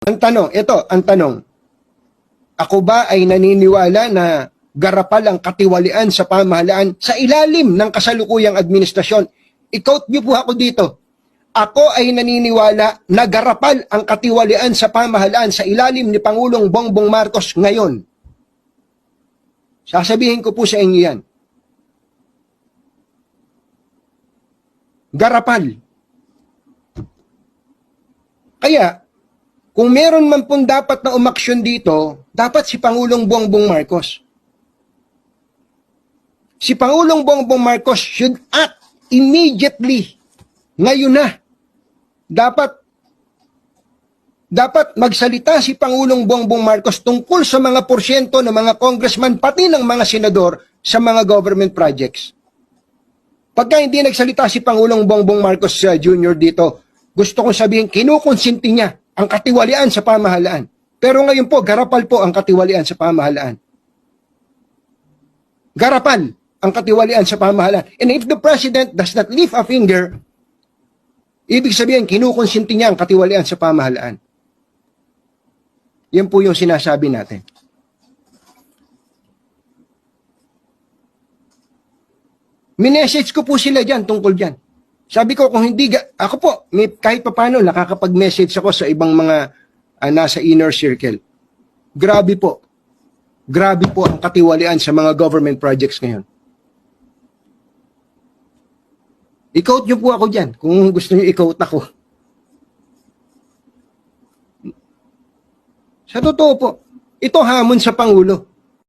Ang tanong, ito, ang tanong. Ako ba ay naniniwala na garapal ang katiwalian sa pamahalaan sa ilalim ng kasalukuyang administrasyon? I-quote niyo po ako dito. Ako ay naniniwala na garapal ang katiwalian sa pamahalaan sa ilalim ni Pangulong Bongbong Marcos ngayon. Sasabihin ko po sa inyo yan. Garapal. Kaya, kung meron man pong dapat na umaksyon dito, dapat si Pangulong Bongbong Marcos. Si Pangulong Bongbong Marcos should act immediately. Ngayon na. Dapat magsalita si Pangulong Bongbong Marcos tungkol sa mga porsyento ng mga congressman, pati ng mga senador sa mga government projects. Pagka hindi nagsalita si Pangulong Bongbong Marcos Jr. dito, gusto kong sabihin, kinukonsinti niya ang katiwalian sa pamahalaan. Pero ngayon po, garapal po ang katiwalian sa pamahalaan. Garapal ang katiwalian sa pamahalaan. And if the President does not lift a finger, ibig sabihin, kinukonsinti niya ang katiwalian sa pamahalaan. Yan po yung sinasabi natin. Minessage ko po sila dyan tungkol dyan. Sabi ko, kung hindi, ako po, kahit papano, nakakapag-message ako sa ibang mga nasa inner circle. Grabe po. Grabe po ang katiwalian sa mga government projects ngayon. I-quote nyo po ako dyan, kung gusto nyo i-quote ako. Sa totoo po, ito hamon sa Pangulo.